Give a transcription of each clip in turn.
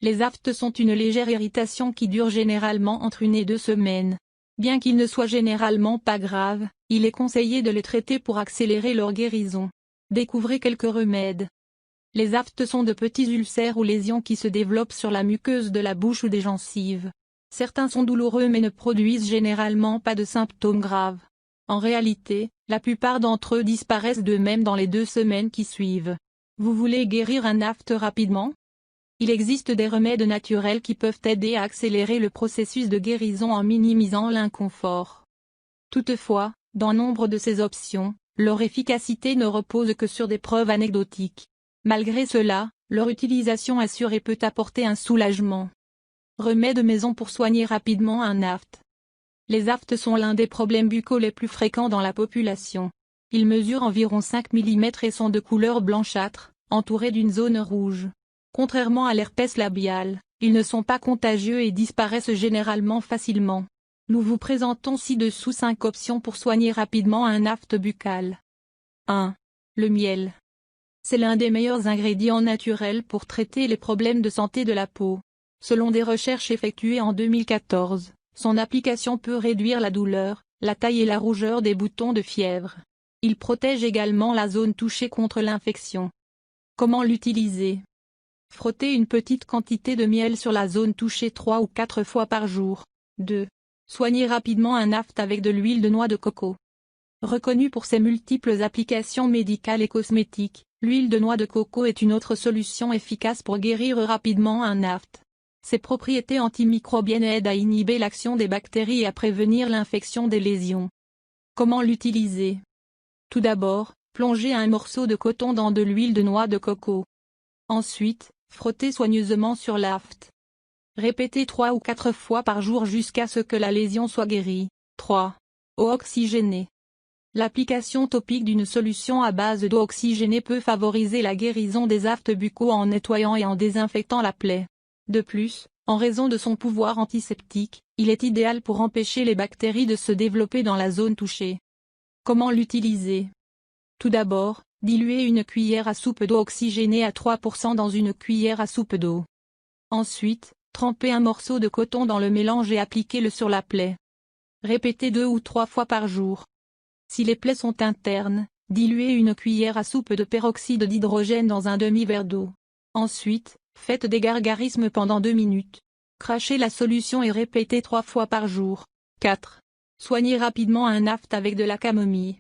Les aftes sont une légère irritation qui dure généralement entre 1 et 2 semaines. Bien qu'ils ne soient généralement pas graves, il est conseillé de les traiter pour accélérer leur guérison. Découvrez quelques remèdes. Les aftes sont de petits ulcères ou lésions qui se développent sur la muqueuse de la bouche ou des gencives. Certains sont douloureux mais ne produisent généralement pas de symptômes graves. En réalité, la plupart d'entre eux disparaissent d'eux-mêmes dans les 2 semaines qui suivent. Vous voulez guérir un afte rapidement? Il existe des remèdes naturels qui peuvent aider à accélérer le processus de guérison en minimisant l'inconfort. Toutefois, dans nombre de ces options, leur efficacité ne repose que sur des preuves anecdotiques. Malgré cela, leur utilisation assurée peut apporter un soulagement. Remèdes maison pour soigner rapidement un afte. Les aftes sont l'un des problèmes buccaux les plus fréquents dans la population. Ils mesurent environ 5 mm et sont de couleur blanchâtre, entourés d'une zone rouge. Contrairement à l'herpès labial, ils ne sont pas contagieux et disparaissent généralement facilement. Nous vous présentons ci-dessous 5 options pour soigner rapidement un afte buccal. 1. Le miel. C'est l'un des meilleurs ingrédients naturels pour traiter les problèmes de santé de la peau. Selon des recherches effectuées en 2014, son application peut réduire la douleur, la taille et la rougeur des boutons de fièvre. Il protège également la zone touchée contre l'infection. Comment l'utiliser? Frottez une petite quantité de miel sur la zone touchée 3 ou 4 fois par jour. 2. Soignez rapidement un afte avec de l'huile de noix de coco. Reconnue pour ses multiples applications médicales et cosmétiques, l'huile de noix de coco est une autre solution efficace pour guérir rapidement un afte. Ses propriétés antimicrobiennes aident à inhiber l'action des bactéries et à prévenir l'infection des lésions. Comment l'utiliser? Tout d'abord, plongez un morceau de coton dans de l'huile de noix de coco. Ensuite, frottez soigneusement sur l'afte. Répétez 3 ou 4 fois par jour jusqu'à ce que la lésion soit guérie. 3. Eau oxygénée. L'application topique d'une solution à base d'eau oxygénée peut favoriser la guérison des aftes buccaux en nettoyant et en désinfectant la plaie. De plus, en raison de son pouvoir antiseptique, il est idéal pour empêcher les bactéries de se développer dans la zone touchée. Comment l'utiliser? Tout d'abord, diluez une cuillère à soupe d'eau oxygénée à 3% dans une cuillère à soupe d'eau. Ensuite, trempez un morceau de coton dans le mélange et appliquez-le sur la plaie. Répétez 2 ou 3 fois par jour. Si les plaies sont internes, diluez une cuillère à soupe de peroxyde d'hydrogène dans un demi-verre d'eau. Ensuite, faites des gargarismes pendant 2 minutes. Crachez la solution et répétez 3 fois par jour. 4. Soignez rapidement un afte avec de la camomille.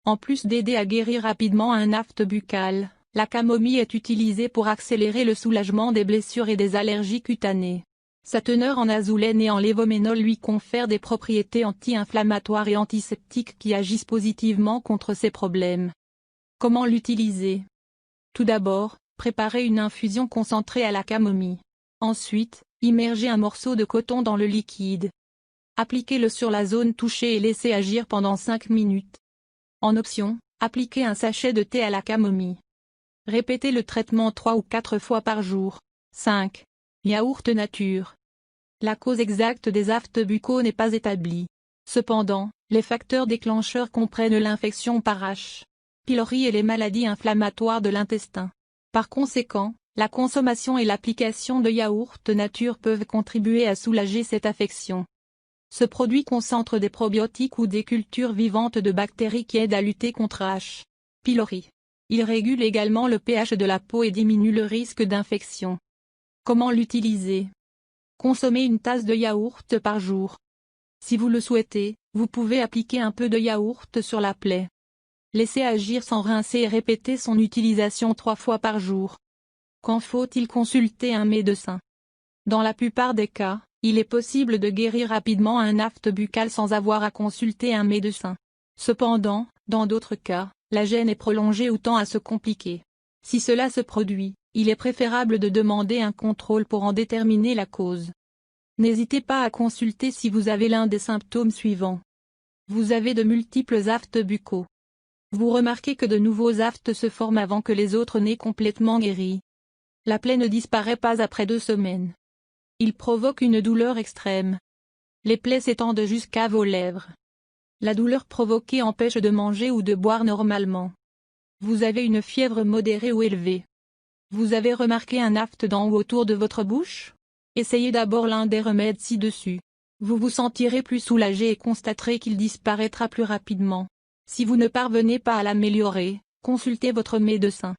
En plus d'aider à guérir rapidement un afte buccal, la camomille est utilisée pour accélérer le soulagement des blessures et des allergies cutanées. Sa teneur en azulène et en lévoménol lui confère des propriétés anti-inflammatoires et antiseptiques qui agissent positivement contre ces problèmes. Comment l'utiliser? Tout d'abord, préparez une infusion concentrée à la camomille. Ensuite, immergez un morceau de coton dans le liquide. Appliquez-le sur la zone touchée et laissez agir pendant 5 minutes. En option, appliquez un sachet de thé à la camomille. Répétez le traitement 3 ou 4 fois par jour. 5. Yaourt nature. La cause exacte des aftes buccaux n'est pas établie. Cependant, les facteurs déclencheurs comprennent l'infection par H. pylori et les maladies inflammatoires de l'intestin. Par conséquent, la consommation et l'application de yaourt nature peuvent contribuer à soulager cette affection. Ce produit concentre des probiotiques ou des cultures vivantes de bactéries qui aident à lutter contre H. pylori. Il régule également le pH de la peau et diminue le risque d'infection. Comment l'utiliser? Consommez une tasse de yaourt par jour. Si vous le souhaitez, vous pouvez appliquer un peu de yaourt sur la plaie. Laissez agir sans rincer et répéter son utilisation 3 fois par jour. Quand faut-il consulter un médecin? Dans la plupart des cas, il est possible de guérir rapidement un afte buccal sans avoir à consulter un médecin. Cependant, dans d'autres cas, la gêne est prolongée ou tend à se compliquer. Si cela se produit, il est préférable de demander un contrôle pour en déterminer la cause. N'hésitez pas à consulter si vous avez l'un des symptômes suivants. Vous avez de multiples aftes buccaux. Vous remarquez que de nouveaux aftes se forment avant que les autres n'aient complètement guéri. La plaie ne disparaît pas après 2 semaines. Il provoque une douleur extrême. Les plaies s'étendent jusqu'à vos lèvres. La douleur provoquée empêche de manger ou de boire normalement. Vous avez une fièvre modérée ou élevée. Vous avez remarqué un aft dans ou autour de votre bouche? Essayez d'abord l'un des remèdes ci-dessus. Vous vous sentirez plus soulagé et constaterez qu'il disparaîtra plus rapidement. Si vous ne parvenez pas à l'améliorer, consultez votre médecin.